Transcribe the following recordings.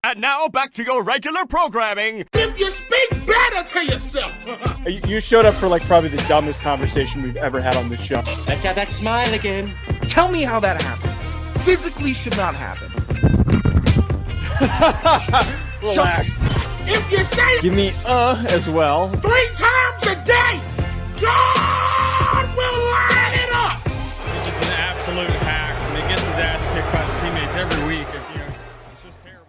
And now back to your regular programming. If you speak better to yourself. You showed up for probably the dumbest conversation we've ever had on this show. Let's have that smile again. Tell me how that happens. Physically should not happen. Relax. If you say Give me as well. 3 times a day, God will line it up. He's just an absolute hack, and he gets his ass kicked by the teammates every week. It's just terrible.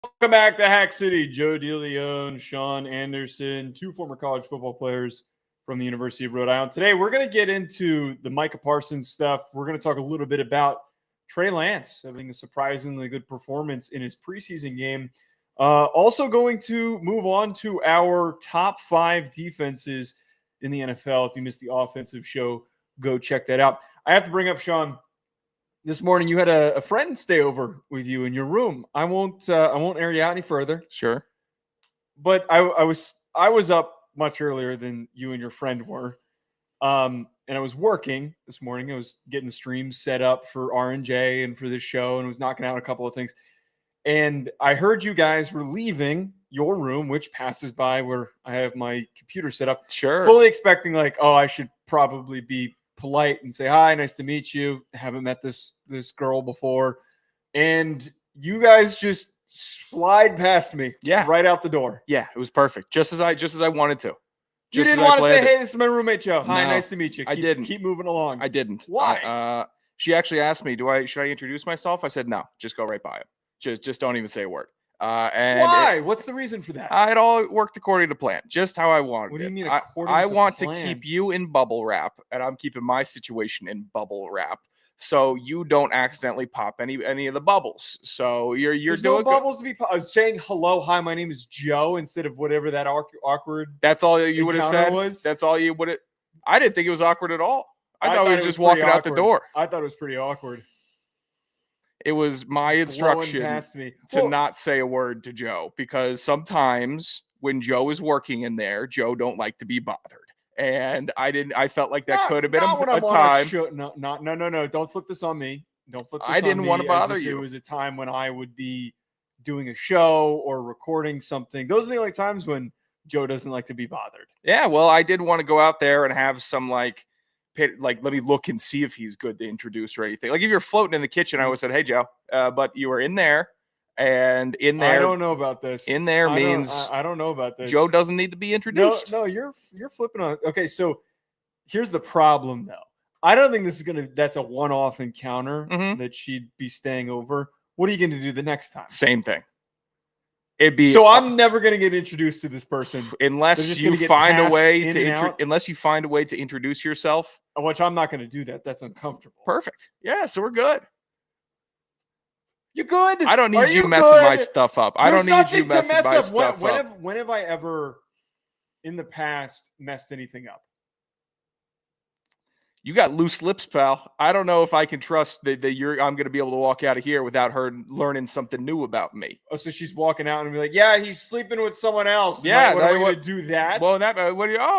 Welcome back to Hack City. Joe DeLeone, Sean Anderson, 2 former college football players from the University of Rhode Island. Today, we're going to get into the Micah Parsons stuff. We're going to talk a little bit about Trey Lance having a surprisingly good performance in his preseason game. Also going to move on to our top 5 defenses in the NFL. If you missed the offensive show, go check that out. I have to bring up, Sean, this morning you had a friend stay over with you in your room. I won't air you out any further. Sure. But I was up much earlier than you and your friend were. And I was working this morning. I was getting the stream set up for R&J and for this show, and was knocking out a couple of things. And I heard you guys were leaving your room, which passes by where I have my computer set up. Sure. Fully expecting I should probably be polite and say, hi, nice to meet you. Haven't met this girl before. And you guys just slide past me. Yeah. Right out the door. Yeah, it was perfect. Just as I wanted to. You didn't want to say, hey, this is my roommate, Joe. Hi, nice to meet you. I didn't. Keep moving along. I didn't. Why? She actually asked me, should I introduce myself? I said, no, just go right by him. Just don't even say a word. And why? What's the reason for that? It all worked according to plan, just how I wanted it. What do you mean according I to want plan? to keep you in bubble wrap, and I'm keeping my situation in bubble wrap, so you don't accidentally pop any of the bubbles. So you're There's doing no bubbles to be saying hello, hi, my name is Joe instead of whatever that awkward. That's all you would have said. Was? That's all you would have. I didn't think it was awkward at all. I thought we were just walking out the door. I thought it was pretty awkward. It was my instruction past me. to not say a word to Joe, because sometimes when Joe is working in there, Joe don't like to be bothered. And I felt like that could have been a time. No. Don't flip this on me. Don't flip this on me. I didn't want to bother you. It was a time when I would be doing a show or recording something. Those are the only times when Joe doesn't like to be bothered. Yeah, well, I didn't want to go out there and have some let me look and see if he's good to introduce or anything. Like if you're floating in the kitchen, I would have said, hey, Joe, but you were in there. And in there, I don't know about this. In there means I don't know about this. Joe doesn't need to be introduced. No, you're flipping on. Okay, so here's the problem, though. I don't think that's a one-off encounter that she'd be staying over. What are you going to do the next time? Same thing. It'd be so I'm never going to get introduced to this person unless you find a way to introduce yourself. Which I'm not going to do that. That's uncomfortable. Perfect. Yeah, so we're good. You good? I don't need you messing my stuff up. I don't need you messing my stuff up. When have I ever in the past messed anything up? You got loose lips, pal. I don't know if I can trust that I'm going to be able to walk out of here without her learning something new about me. Oh, so she's walking out and be like, "Yeah, he's sleeping with someone else." Yeah, what are we going to do that? Well,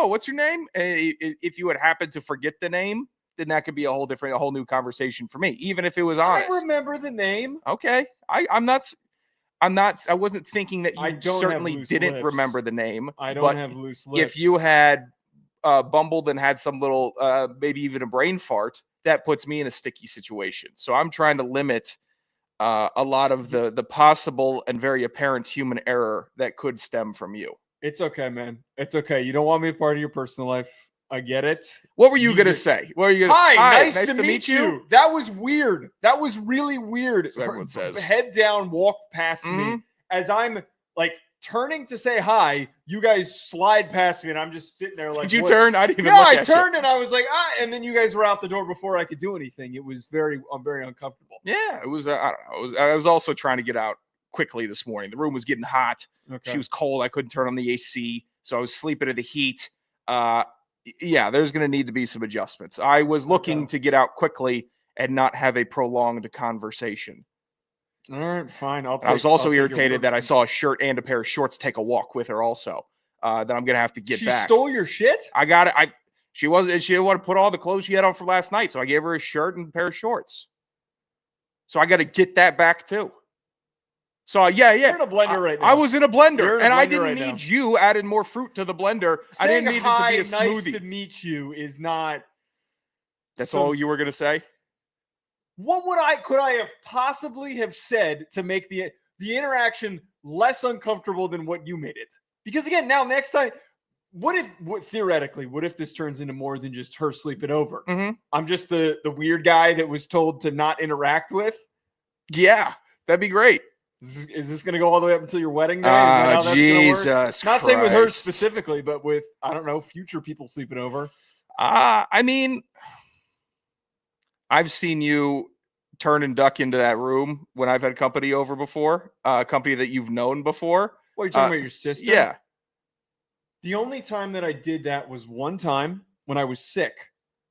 what's your name? If you had happened to forget the name, then that could be a whole new conversation for me, even if it was honest. I remember the name. Okay. I wasn't thinking that you certainly didn't remember the name. I don't have loose lips. If you had bumbled and had some little, maybe even a brain fart, that puts me in a sticky situation. So I'm trying to limit a lot of the possible and very apparent human error that could stem from you. It's okay, man. It's okay. You don't want me a part of your personal life. I get it. What were you going to say? What were you gonna, Hi, nice to meet you. That was weird. That was really weird. That's what everyone says. Head down, walked past me as I'm turning to say hi. You guys slide past me, and I'm just sitting there like. Did you turn? I didn't even. Yeah, look I at turned you. and I was like, and then you guys were out the door before I could do anything. It was very uncomfortable. Yeah, it was. I don't know. I was also trying to get out quickly this morning. The room was getting hot. Okay. She was cold. I couldn't turn on the AC, so I was sleeping in the heat. Yeah, there's going to need to be some adjustments. I was looking to get out quickly and not have a prolonged conversation. All right, fine. I was also irritated that I saw a shirt and a pair of shorts take a walk with her also. That I'm going to have to get back. She stole your shit? I got it. She didn't want to put all the clothes she had on for last night, so I gave her a shirt and a pair of shorts. So I got to get that back too. So yeah. You're in a blender right now. I was in a blender, You're in a and I blender didn't right need now. you adding more fruit to the blender. I Saying didn't need hi, it to be a nice smoothie. to meet you is not. That's all you were gonna say? What could I have possibly have said to make the interaction less uncomfortable than what you made it? Because again, now next time, what if this turns into more than just her sleeping over? Mhm. I'm just the weird guy that was told to not interact with. Yeah, that'd be great. Is this going to go all the way up until your wedding day? Is that how that's gonna work? Jesus Not saying with her Christ. specifically, but with, I don't know, future people sleeping over. I mean, I've seen you turn and duck into that room when I've had company over before, company that you've known before. What, are you talking about your sister? Yeah. The only time that I did that was one time when I was sick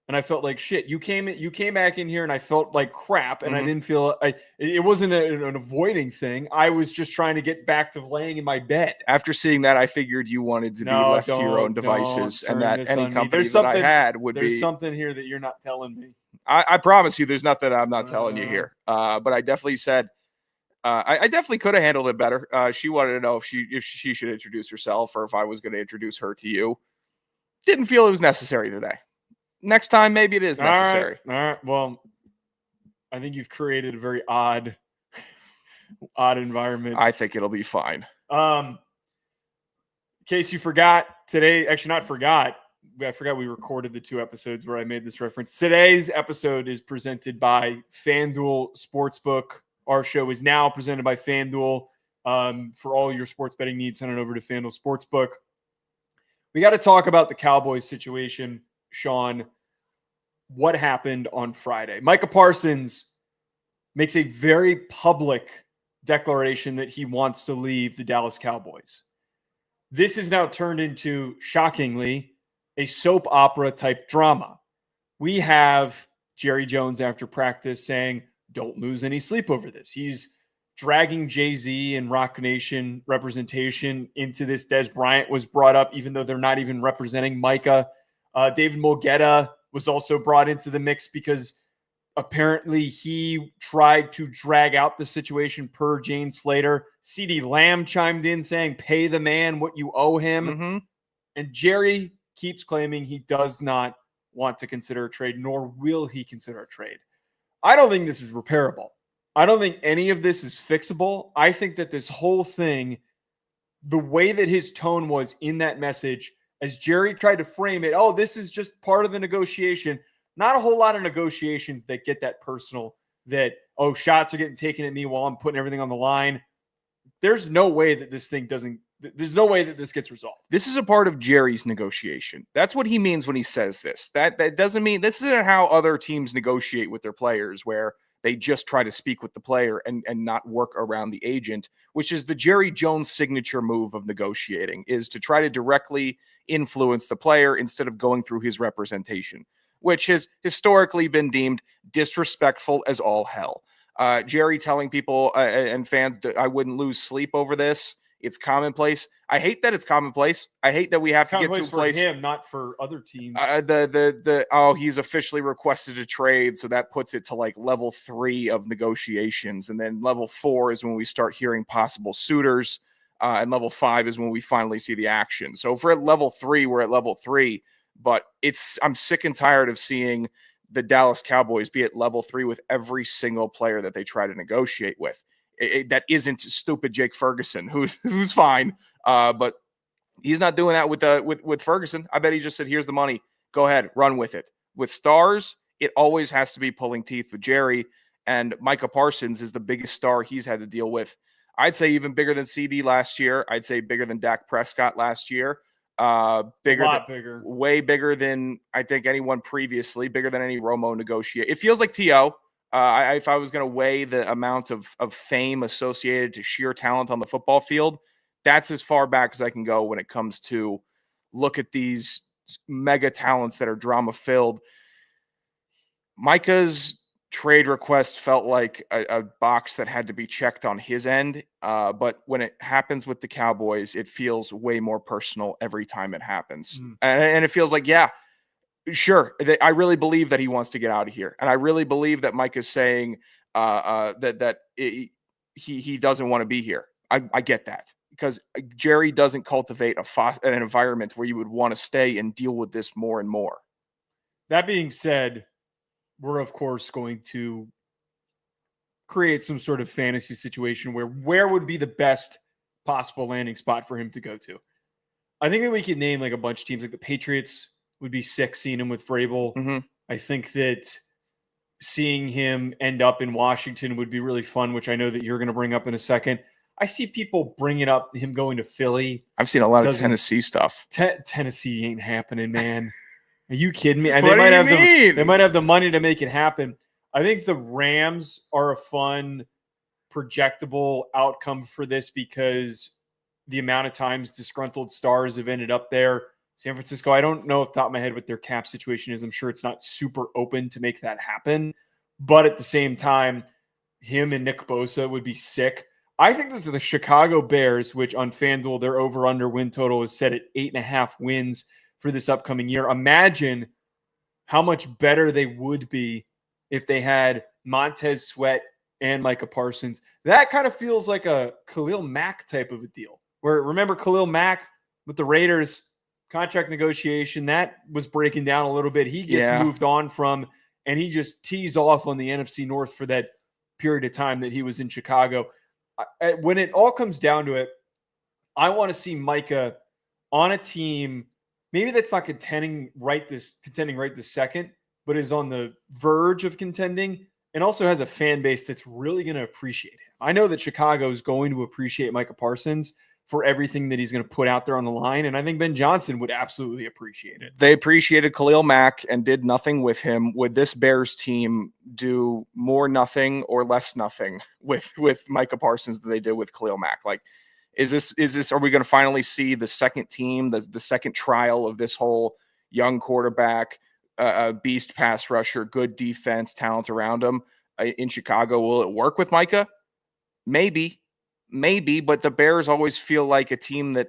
and I felt like shit. You came back in here and I felt like crap and I didn't feel it wasn't an avoiding thing. I was just trying to get back to laying in my bed. After seeing that, I figured you wanted to be left to your own devices and that any company that I had would be. There's something here that you're not telling me. I promise you there's nothing I'm not telling you here. But I definitely said, I definitely could have handled it better. She wanted to know if she should introduce herself or if I was going to introduce her to you. Didn't feel it was necessary today. Next time, maybe it is necessary. All right. Well, I think you've created a very odd environment. I think it'll be fine. In case you forgot, today, actually not forgot, I forgot we recorded the 2 episodes where I made this reference. Today's episode is presented by FanDuel Sportsbook. Our show is now presented by FanDuel. For all your sports betting needs, head on over to FanDuel Sportsbook. We got to talk about the Cowboys situation, Sean. What happened on Friday? Micah Parsons makes a very public declaration that he wants to leave the Dallas Cowboys. This is now turned into, shockingly, a soap opera type drama. We have Jerry Jones after practice saying, don't lose any sleep over this. He's dragging Jay-Z and Rock Nation representation into this. Des Bryant was brought up, even though they're not even representing Micah. David Mulgeta was also brought into the mix because apparently he tried to drag out the situation per Jane Slater. CeeDee Lamb chimed in saying, pay the man what you owe him. And Jerry keeps claiming he does not want to consider a trade, nor will he consider a trade. I don't think this is repairable. I don't think any of this is fixable. I think that this whole thing, the way that his tone was in that message, as Jerry tried to frame it, oh, this is just part of the negotiation. Not a whole lot of negotiations that get that personal, that, oh, shots are getting taken at me while I'm putting everything on the line. There's no way that this gets resolved. This is a part of Jerry's negotiation. That's what he means when he says this. That doesn't mean this isn't how other teams negotiate with their players, where they just try to speak with the player and not work around the agent, which is the Jerry Jones signature move of negotiating, is to try to directly influence the player instead of going through his representation, which has historically been deemed disrespectful as all hell. Jerry telling people and fans, I wouldn't lose sleep over this. It's commonplace. I hate that it's commonplace. I hate that we have to get to a place for him, not for other teams. He's officially requested a trade, so that puts it to like level 3 of negotiations, and then level 4 is when we start hearing possible suitors, and level 5 is when we finally see the action. So if we're at level 3, we're at level 3. But I'm sick and tired of seeing the Dallas Cowboys be at level 3 with every single player that they try to negotiate with. That isn't stupid Jake Ferguson, who's fine, but he's not doing that with Ferguson. I bet he just said, "Here's the money, go ahead, run with it." With stars, it always has to be pulling teeth with Jerry, and Micah Parsons is the biggest star he's had to deal with. I'd say even bigger than CD last year. I'd say bigger than Dak Prescott last year. Bigger, way bigger than I think anyone previously. Bigger than any Romo negotiate. It feels like T.O. If I was going to weigh the amount of fame associated to sheer talent on the football field, that's as far back as I can go when it comes to look at these mega talents that are drama filled. Micah's trade request felt like a box that had to be checked on his end. But when it happens with the Cowboys, it feels way more personal every time it happens. And it feels like, yeah, sure, I really believe that he wants to get out of here. And I really believe that Mike is saying that he doesn't want to be here. I get that, because Jerry doesn't cultivate an environment where you would want to stay and deal with this more and more. That being said, we're of course going to create some sort of fantasy situation where would be the best possible landing spot for him to go to. I think that we could name like a bunch of teams. Like the Patriots would be sick seeing him with Vrabel. Mm-hmm. I think that seeing him end up in Washington would be really fun, which I know that you're going to bring up in a second. I see people bringing up him going to Philly. I've seen a lot of Tennessee stuff. Tennessee ain't happening, man. Are you kidding me? What do you mean? They might have the money to make it happen. I think the Rams are a fun, projectable outcome for this because the amount of times disgruntled stars have ended up there. San Francisco, I don't know off the top of my head what their cap situation is. I'm sure it's not super open to make that happen. But at the same time, him and Nick Bosa would be sick. I think that the Chicago Bears, which on FanDuel, their over-under win total is set at 8.5 wins for this upcoming year. Imagine how much better they would be if they had Montez Sweat and Micah Parsons. That kind of feels like a Khalil Mack type of a deal. Where, remember Khalil Mack with the Raiders, contract negotiation, that was breaking down a little bit. He gets moved on from, and he just tees off on the NFC North for that period of time that he was in Chicago. When it all comes down to it, I want to see Micah on a team, maybe that's not contending right this second, but is on the verge of contending and also has a fan base that's really going to appreciate him. I know that Chicago is going to appreciate Micah Parsons for everything that he's going to put out there on the line, and I think Ben Johnson would absolutely appreciate it. They appreciated Khalil Mack and did nothing with him. Would this Bears team do more nothing or less nothing with Micah Parsons than they did with Khalil Mack? Like, are we going to finally see the second team, the second trial of this whole young quarterback, beast pass rusher, good defense, talent around him in Chicago? Will it work with Micah? Maybe, but the Bears always feel like a team that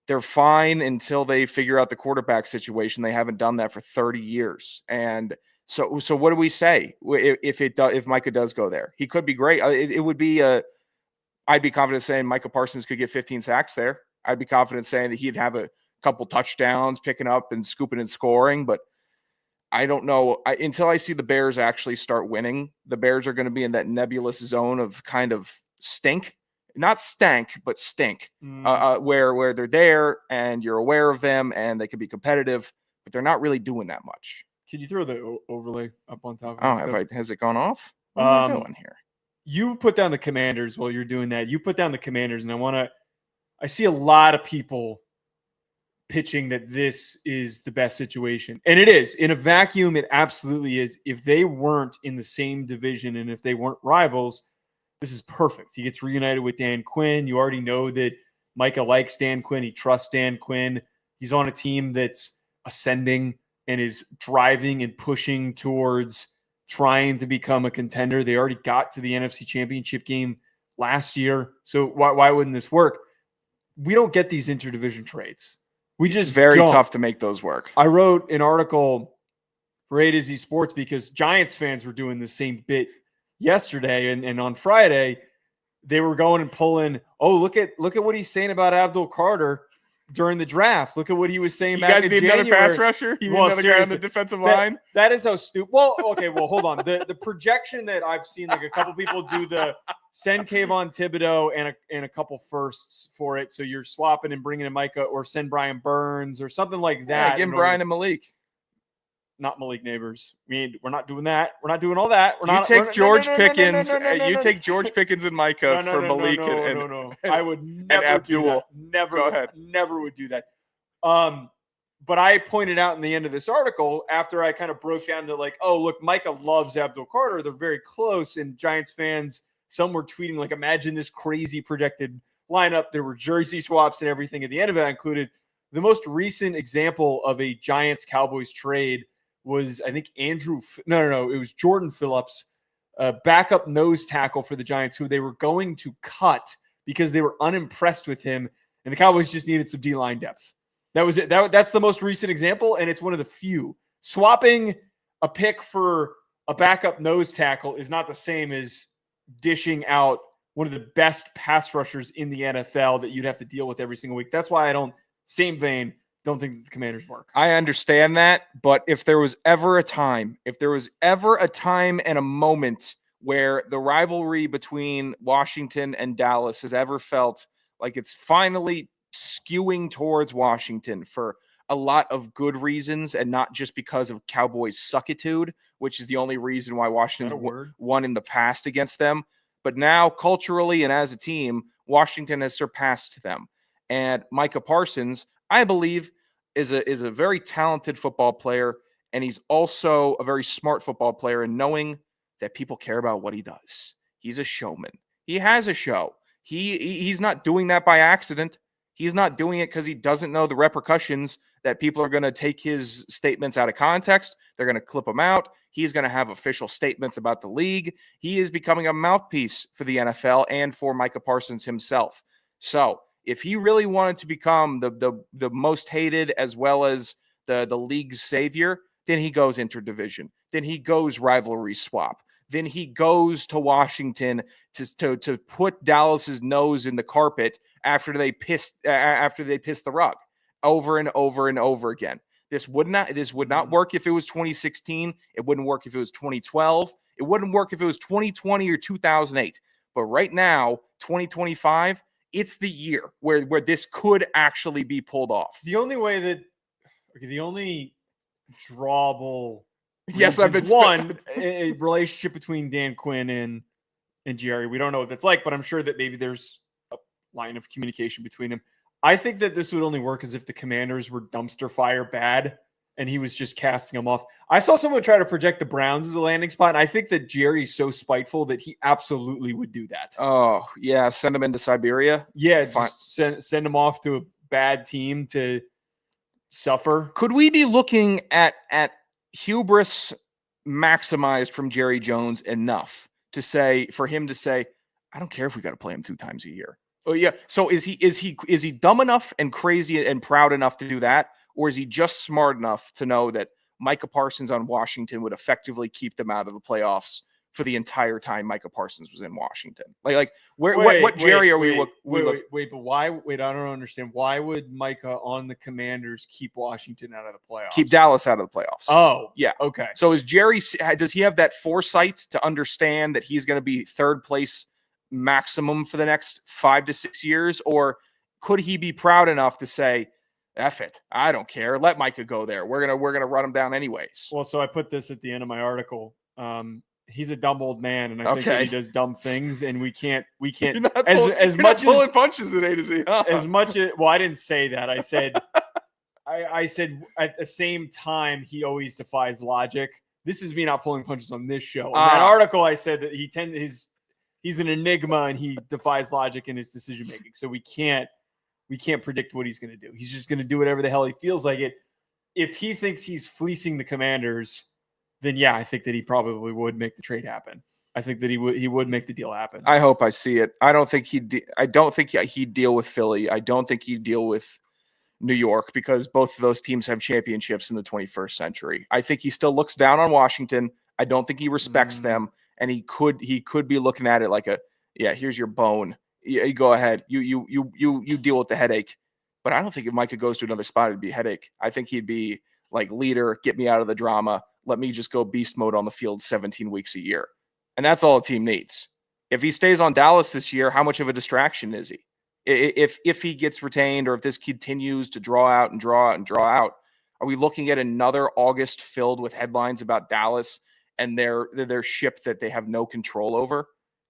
they're fine until they figure out the quarterback situation. They haven't done that for 30 years. And so what do we say if Micah does go there? He could be great. I'd be confident saying Micah Parsons could get 15 sacks there. I'd be confident saying that he'd have a couple touchdowns, picking up and scooping and scoring, but I don't know. Until I see the Bears actually start winning, the Bears are going to be in that nebulous zone of kind of stink. Not stank, but stink, where they're there and you're aware of them and they can be competitive, but they're not really doing that much. Can you throw the overlay up on top of it? Has it gone off? What am I doing here? You put down the Commanders while you're doing that. You put down the Commanders, and I see a lot of people pitching that this is the best situation. And it is. In a vacuum, it absolutely is. If they weren't in the same division and if they weren't rivals, this is perfect. He gets reunited with Dan Quinn. You already know that Micah likes Dan Quinn. He trusts Dan Quinn. He's on a team that's ascending and is driving and pushing towards trying to become a contender. They already got to the NFC Championship game last year. So why wouldn't this work? We don't get these interdivision trades. We just very don't. Tough to make those work. I wrote an article for A to Z Sports because Giants fans were doing the same bit yesterday, and on Friday they were going and pulling, look at what he's saying about Abdul Carter during the draft. Look at what he was saying back in January. You guys need another pass rusher? You need another guy on the defensive line? That is how stupid. Well, okay, hold on. The projection that I've seen, like a couple people do the send Kayvon Thibodeau and a couple firsts for it. So you're swapping and bringing in Micah, or send Brian Burns or something like that. Yeah, give Brian and Malik. Not Malik Neighbors. We're not doing that. We're not doing all that. You take George Pickens and Micah for Malik and I would never do that. Never. Go ahead. Never would do that. But I pointed out in the end of this article, after I kind of broke down to like, look, Micah loves Abdul Carter. They're very close. And Giants fans, some were tweeting like, imagine this crazy projected lineup. There were jersey swaps and everything at the end of it. Included the most recent example of a Giants Cowboys trade was, I think, it was Jordan Phillips, backup nose tackle for the Giants, who they were going to cut because they were unimpressed with him, and the Cowboys just needed some D-line depth. That was it. That's the most recent example, and it's one of the few. Swapping a pick for a backup nose tackle is not the same as dishing out one of the best pass rushers in the NFL that you'd have to deal with every single week. That's why I don't, same vein, don't think the Commanders work. I understand that, but if there was ever a time and a moment where the rivalry between Washington and Dallas has ever felt like it's finally skewing towards Washington for a lot of good reasons and not just because of Cowboys suckitude, which is the only reason why Washington's won in the past against them. But now culturally and as a team, Washington has surpassed them. And Micah Parsons, I believe, is a very talented football player, and he's also a very smart football player in knowing that people care about what he does. He's a showman. He has a show. He's not doing that by accident. He's not doing it because he doesn't know the repercussions that people are going to take his statements out of context. They're going to clip them out. He's going to have official statements about the league. He is becoming a mouthpiece for the NFL and for Micah Parsons himself. So if he really wanted to become the most hated as well as the league's savior, then he goes interdivision. Then he goes rivalry swap. Then he goes to Washington to put Dallas's nose in the carpet after they piss the rug over and over and over again. This would not work if it was 2016. It wouldn't work if it was 2012. It wouldn't work if it was 2020 or 2008. But right now, 2025, it's the year where this could actually be pulled off. The only drawable. Yes, I've been a relationship between Dan Quinn and Jerry. We don't know what that's like, but I'm sure that maybe there's a line of communication between them. I think that this would only work as if the Commanders were dumpster fire bad and he was just casting them off. I saw someone try to project the Browns as a landing spot, and I think that Jerry's so spiteful that he absolutely would do that. Oh, yeah, send them into Siberia? Yeah, just send them off to a bad team to suffer. Could we be looking at hubris maximized from Jerry Jones enough for him to say, I don't care if we got to play him 2 times a year? Oh yeah. So is he dumb enough and crazy and proud enough to do that? Or is he just smart enough to know that Micah Parsons on Washington would effectively keep them out of the playoffs for the entire time Micah Parsons was in Washington? What Jerry are we? But why? Wait, I don't understand. Why would Micah on the Commanders keep Washington out of the playoffs? Keep Dallas out of the playoffs. Oh, yeah. Okay. So does he have that foresight to understand that he's going to be third place maximum for the next 5 to 6 years? Or could he be proud enough to say, F it, I don't care, let Micah go there, we're gonna run him down anyways? Well, so I put this at the end of my article. He's a dumb old man, and I think that he does dumb things, and we can't as much pulling punches at A to Z. Huh? As much as, well, I didn't say that. I said I said at the same time he always defies logic. This is me not pulling punches on this show. In that article, I said that he's an enigma and he defies logic in his decision making. So we can't predict what he's going to do. He's just going to do whatever the hell he feels like it. If he thinks he's fleecing the Commanders, then yeah, I think that he probably would make the trade happen. I think that he would make the deal happen. I hope I see it. I don't think he'd deal with Philly. I don't think he'd deal with New York, because both of those teams have championships in the 21st century. I think he still looks down on Washington. I don't think he respects them, and he could be looking at it like here's your bone. You go ahead. You deal with the headache. But I don't think if Micah goes to another spot, it'd be a headache. I think he'd be like, leader, get me out of the drama. Let me just go beast mode on the field 17 weeks a year. And that's all a team needs. If he stays on Dallas this year, how much of a distraction is he? If he gets retained, or if this continues to draw out, are we looking at another August filled with headlines about Dallas and their ship that they have no control over?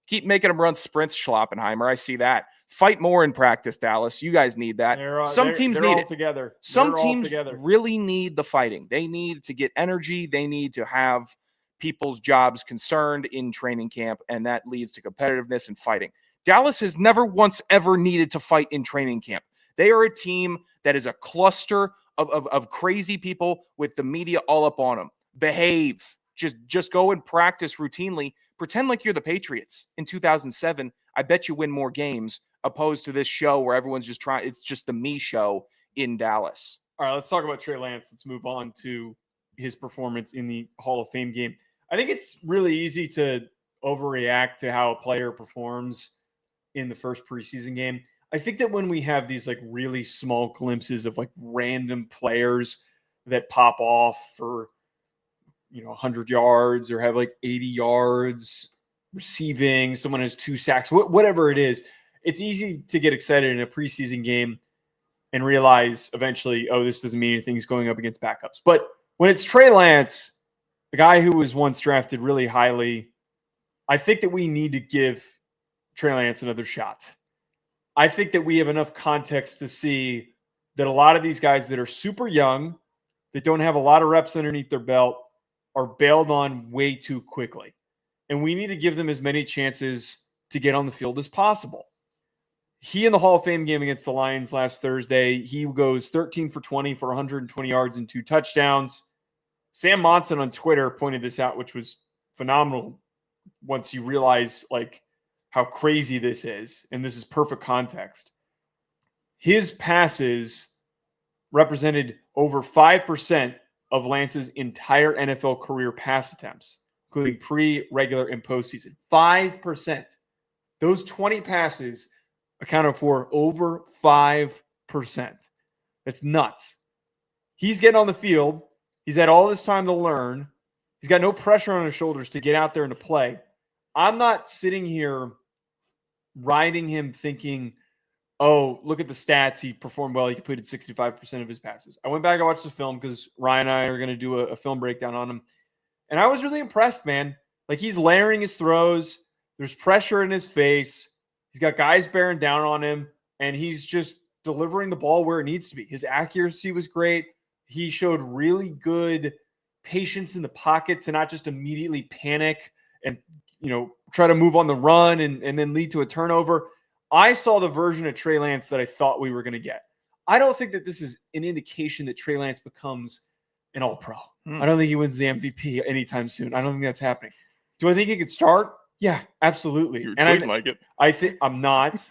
Keep making them run sprints, Schloppenheimer. I see that. Fight more in practice, Dallas. You guys need that. Some teams need it. Together. Some teams really need the fighting. They need to get energy. They need to have people's jobs concerned in training camp, and that leads to competitiveness and fighting. Dallas has never once ever needed to fight in training camp. They are a team that is a cluster of crazy people with the media all up on them. Behave. Just go and practice routinely. Pretend like you're the Patriots in 2007. I bet you win more games, opposed to this show where everyone's just trying. It's just the me show in Dallas. All right, let's talk about Trey Lance. Let's move on to his performance in the Hall of Fame game. I think it's really easy to overreact to how a player performs in the first preseason game. I think that when we have these like really small glimpses of like random players that pop off for 100 yards or have like 80 yards receiving, someone has 2 sacks, whatever it is, it's easy to get excited in a preseason game and realize eventually, oh, this doesn't mean anything. He's going up against backups. But when it's Trey Lance, the guy who was once drafted really highly, I think that we need to give Trey Lance another shot. I think that we have enough context to see that a lot of these guys that are super young, that don't have a lot of reps underneath their belt, are bailed on way too quickly. And we need to give them as many chances to get on the field as possible. He in the Hall of Fame game against the Lions last Thursday, he goes 13 for 20 for 120 yards and 2 touchdowns. Sam Monson on Twitter pointed this out, which was phenomenal once you realize like how crazy this is. And this is perfect context. His passes represented over 5% of Lance's entire NFL career pass attempts, including pre, regular, and postseason. 5%. Those 20 passes accounted for over 5%. That's nuts. He's getting on the field. He's had all this time to learn. He's got no pressure on his shoulders to get out there and to play. I'm not sitting here riding him thinking, oh, look at the stats. He performed well. He completed 65% of his passes. I went back and watched the film because Ryan and I are going to do a film breakdown on him. And I was really impressed, man. Like, he's layering his throws. There's pressure in his face. He's got guys bearing down on him, and he's just delivering the ball where it needs to be. His accuracy was great. He showed really good patience in the pocket to not just immediately panic and, try to move on the run and then lead to a turnover. I saw the version of Trey Lance that I thought we were going to get. I don't think that this is an indication that Trey Lance becomes an all-pro. I don't think he wins the MVP anytime soon. I don't think that's happening. Do I think he could start? Yeah, absolutely. I think I'm not.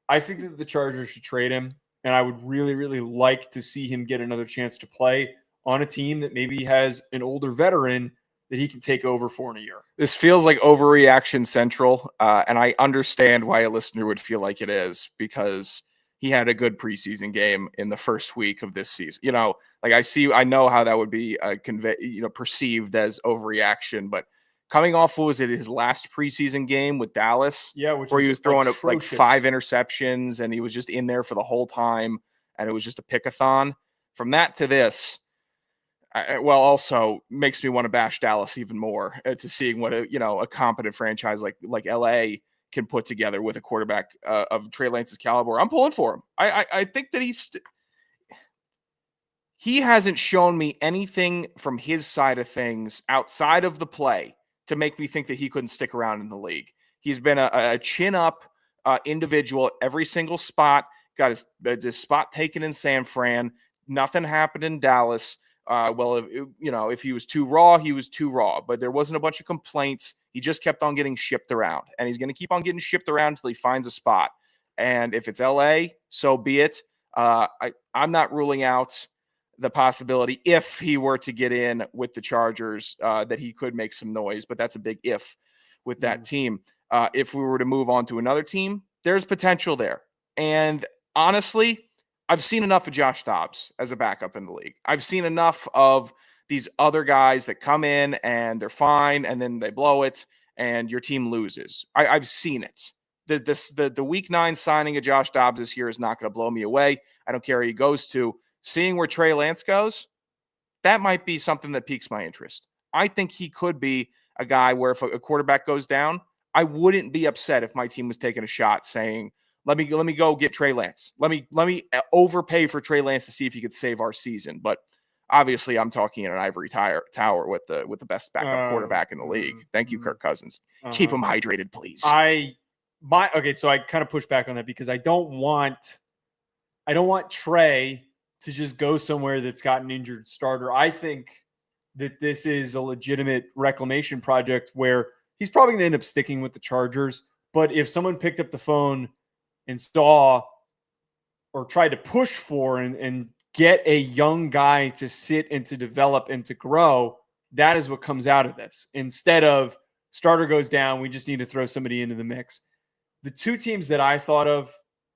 I think that the Chargers should trade him, and I would really, really like to see him get another chance to play on a team that maybe has an older veteran that he can take over for in a year. This feels like overreaction central, and I understand why a listener would feel like it is, because he had a good preseason game in the first week of this season. I know how that would be perceived as overreaction, but coming off, what was it, his last preseason game with Dallas? Yeah, where he was throwing like 5 interceptions and he was just in there for the whole time, and it was just a pick-a-thon. From that to this, also makes me want to bash Dallas even more to seeing what a competent franchise like LA can put together with a quarterback of Trey Lance's caliber. I'm pulling for him. I think that he hasn't shown me anything from his side of thhings outside of the play to make me think that he couldn't stick around in the league. He's been a chin up individual at every single spot. Got his spot taken in San Fran. Nothing happened in Dallas. If he was too raw, he was too raw. But there wasn't a bunch of complaints. He just kept on getting shipped around. And he's going to keep on getting shipped around until he finds a spot. And if it's LA, so be it. I'm not ruling out the possibility, if he were to get in with the Chargers, that he could make some noise. But that's a big if with that team. If we were to move on to another team, there's potential there. And honestly, I've seen enough of Josh Dobbs as a backup in the league. I've seen enough of these other guys that come in and they're fine and then they blow it and your team loses. I've seen it. The week 9 signing of Josh Dobbs this year is not going to blow me away. I don't care who he goes to. Seeing where Trey Lance goes, that might be something that piques my interest. I think he could be a guy where if a quarterback goes down, I wouldn't be upset if my team was taking a shot saying, let me go get Trey Lance. Let me overpay for Trey Lance to see if he could save our season. But obviously, I'm talking in an ivory tower with the best backup quarterback in the league. Thank you, Kirk Cousins. Keep him hydrated, please. So I kind of push back on that because I don't want Trey to just go somewhere that's got an injured starter. I think that this is a legitimate reclamation project where he's probably going to end up sticking with the Chargers. But if someone picked up the phone and saw or tried to push for and get a young guy to sit and to develop and to grow, that is what comes out of this. Instead of starter goes down, we just need to throw somebody into the mix. the two teams that I thought of,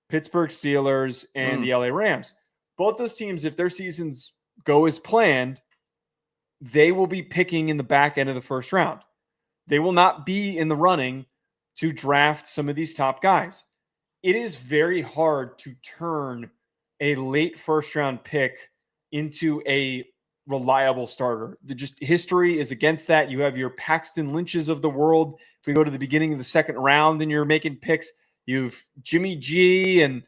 Pittsburgh Steelers and the LA Rams, both those teams, if their seasons go as planned, they will be picking in the back end of the first round. They will not be in the running to draft some of these top guys. It is very hard to turn a late first round pick into a reliable starter. Just history is against that. You have your Paxton Lynches of the world. If we go to the beginning of the second round and you're making picks, you've Jimmy G and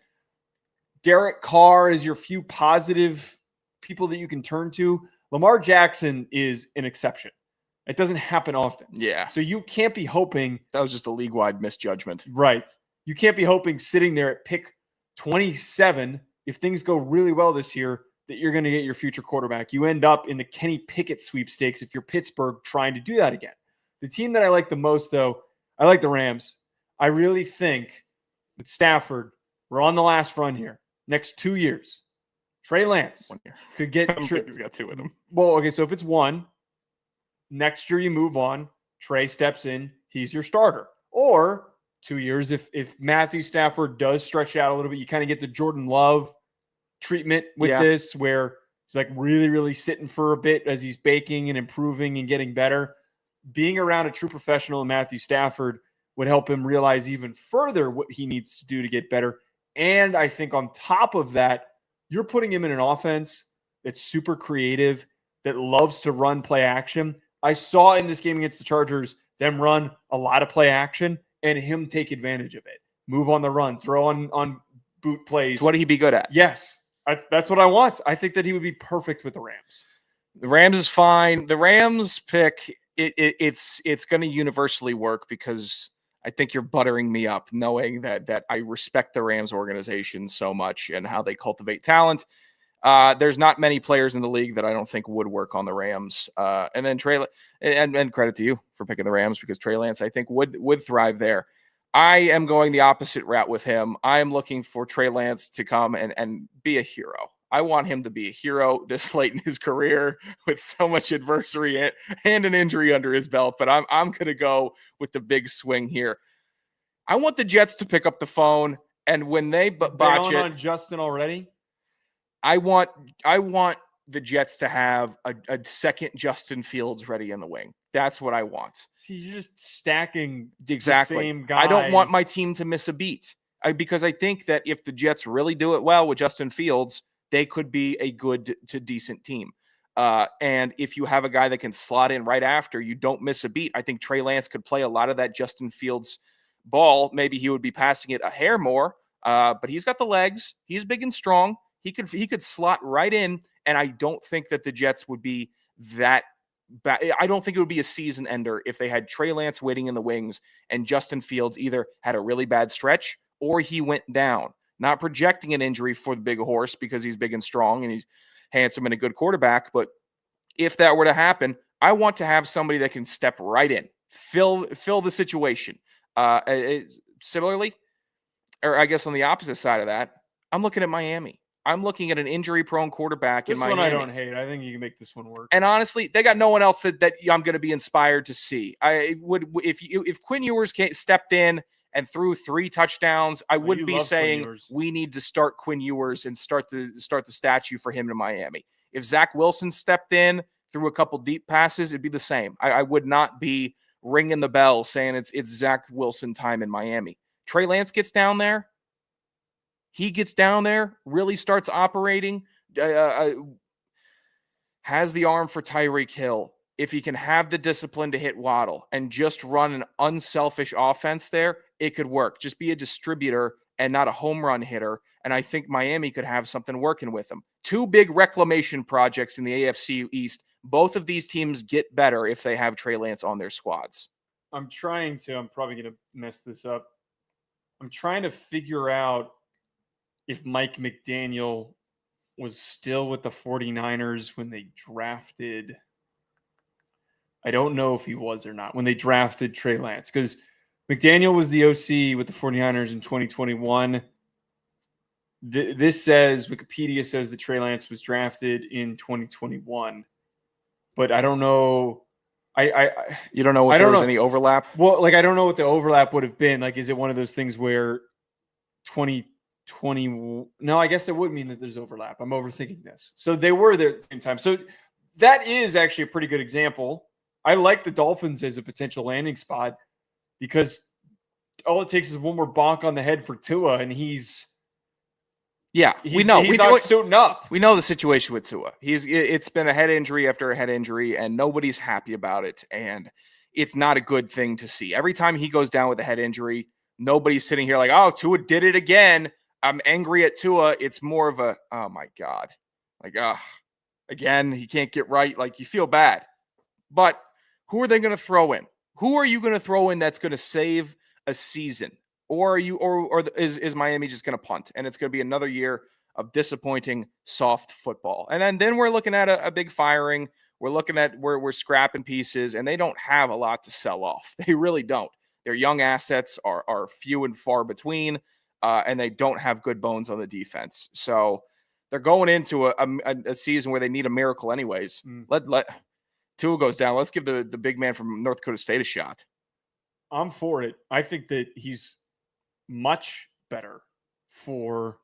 Derek Carr as your few positive people that you can turn to. Lamar Jackson is an exception. It doesn't happen often. Yeah. So you can't be hoping. That was just a league-wide misjudgment. Right. You can't be hoping sitting there at pick 27, if things go really well this year, that you're going to get your future quarterback. You end up in the Kenny Pickett sweepstakes if you're Pittsburgh trying to do that again. The team that I like the most, though, I like the Rams. I really think with Stafford, we're on the last run here. Next 2 years, Trey Lance 1 year. could get. I don't think he's got two in him. Well, okay, so if it's one, next year you move on. Trey steps in. He's your starter. Or 2 years, if Matthew Stafford does stretch out a little bit, you kind of get the Jordan Love treatment with this, where he's like really, really sitting for a bit as he's baking and improving and getting better. Being around a true professional in Matthew Stafford would help him realize even further what he needs to do to get better. And I think on top of that, you're putting him in an offense that's super creative, that loves to run play action. I saw in this game against the Chargers them run a lot of play action and him take advantage of it. Move on the run, throw on boot plays. So what would he be good at? Yes, that's what I want. I think that he would be perfect with the Rams. The Rams is fine. The Rams pick, it's going to universally work because I think you're buttering me up knowing that I respect the Rams organization so much and how they cultivate talent. There's not many players in the league that I don't think would work on the Rams. And then Trey, and credit to you for picking the Rams, because Trey Lance, I think, would thrive there. I am going the opposite route with him. I am looking for Trey Lance to come and be a hero. I want him to be a hero this late in his career with so much adversity and an injury under his belt. But I'm going to go with the big swing here. I want the Jets to pick up the phone, and when they botch it on Justin already. I want the Jets to have a second Justin Fields ready in the wing. That's what I want. See, you're just stacking exactly. the same guy. I don't want my team to miss a beat because I think that if the Jets really do it well with Justin Fields, they could be a good to decent team. And if you have a guy that can slot in right after, you don't miss a beat. I think Trey Lance could play a lot of that Justin Fields ball. Maybe he would be passing it a hair more, but he's got the legs. He's big and strong. He could slot right in, and I don't think that the Jets would be that bad. I don't think it would be a season ender if they had Trey Lance waiting in the wings and Justin Fields either had a really bad stretch or he went down. Not projecting an injury for the big horse because he's big and strong and he's handsome and a good quarterback, but if that were to happen, I want to have somebody that can step right in, fill the situation. Similarly, or I guess on the opposite side of that, I'm looking at Miami. I'm looking at an injury-prone quarterback in Miami. This one I don't hate. I think you can make this one work. And honestly, they got no one else that I'm going to be inspired to see. I would if Quinn Ewers stepped in and threw 3 touchdowns, I wouldn't be saying we need to start Quinn Ewers and start the statue for him in Miami. If Zach Wilson stepped in, threw a couple deep passes, it'd be the same. I would not be ringing the bell saying it's Zach Wilson time in Miami. Trey Lance gets down there. He gets down there, really starts operating, has the arm for Tyreek Hill. If he can have the discipline to hit Waddle and just run an unselfish offense there, it could work. Just be a distributor and not a home run hitter. And I think Miami could have something working with him. 2 big reclamation projects in the AFC East. Both of these teams get better if they have Trey Lance on their squads. I'm probably going to mess this up. I'm trying to figure out if Mike McDaniel was still with the 49ers when they drafted. I don't know if he was or not when they drafted Trey Lance, because McDaniel was the OC with the 49ers in 2021. This says, Wikipedia says that Trey Lance was drafted in 2021, but I don't know. You don't know if there was any overlap? Well, like I don't know what the overlap would have been. Like, is it one of those things where 2020? No, I guess it would mean that there's overlap. I'm overthinking this. So they were there at the same time. So that is actually a pretty good example. I like the Dolphins as a potential landing spot because all it takes is one more bonk on the head for Tua, and he's we know. He's not suiting up. We know the situation with Tua. It's been a head injury after a head injury, and nobody's happy about it. And it's not a good thing to see. Every time he goes down with a head injury, nobody's sitting here like, oh, Tua did it again. I'm angry at Tua. It's more of a, oh my God. Like, again, he can't get right. Like, you feel bad. But who are they going to throw in? Who are you going to throw in that's going to save a season? Or is Miami just going to punt? And it's going to be another year of disappointing soft football. And then we're looking at a big firing. We're looking at where we're scrapping pieces, and they don't have a lot to sell off. They really don't. Their young assets are few and far between, and they don't have good bones on the defense. So they're going into a season where they need a miracle anyways. Let Tua goes down. Let's give the big man from North Dakota State a shot. I'm for it. I think that he's much better for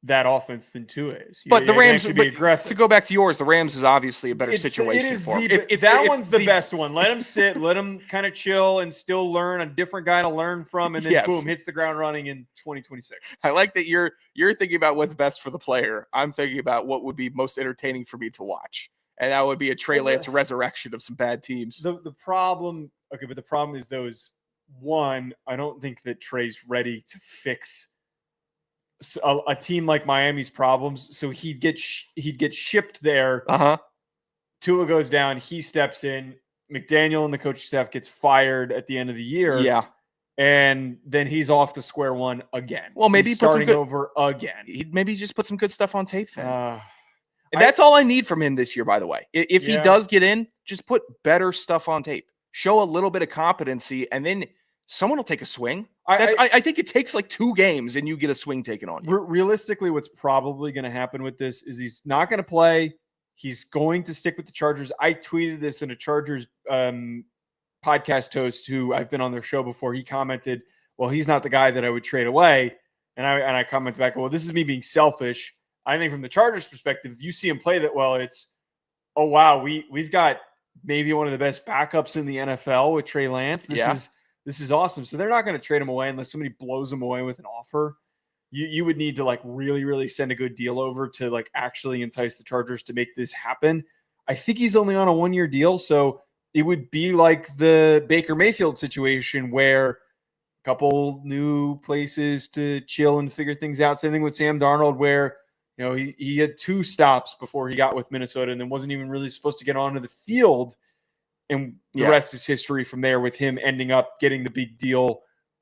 that offense than Tua is. But the Rams, be aggressive. To go back to yours, the Rams is obviously a better situation for him. That one's the best one. Let him sit, let him kind of chill and still learn, a different guy to learn from, and then boom, hits the ground running in 2026. I like that you're thinking about what's best for the player. I'm thinking about what would be most entertaining for me to watch. And that would be a Trey Lance resurrection of some bad teams. The problem is those. One, I don't think that Trey's ready to fix a team like Miami's problems. So he'd get shipped there. Tua goes down. He steps in. McDaniel and the coaching staff gets fired at the end of the year. Yeah. And then he's off to square one again. Well, maybe he's starting over again. He'd maybe just put some good stuff on tape then. And that's all I need from him this year, by the way. If he does get in, just put better stuff on tape. Show a little bit of competency, and then someone will take a swing. I think it takes like 2 games, and you get a swing taken on you. Realistically, what's probably going to happen with this is he's not going to play. He's going to stick with the Chargers. I tweeted this in a Chargers podcast host who I've been on their show before. He commented, well, he's not the guy that I would trade away. And I commented back, well, this is me being selfish. I think from the Chargers perspective, if you see him play that well, it's, oh, wow, we've got maybe one of the best backups in the NFL with Trey Lance. This is awesome. So they're not going to trade him away unless somebody blows him away with an offer. You would need to like really, really send a good deal over to like actually entice the Chargers to make this happen. I think he's only on a 1-year deal. So it would be like the Baker Mayfield situation where a couple new places to chill and figure things out. Same thing with Sam Darnold, where he had 2 stops before he got with Minnesota and then wasn't even really supposed to get onto the field. And the rest is history from there, with him ending up getting the big deal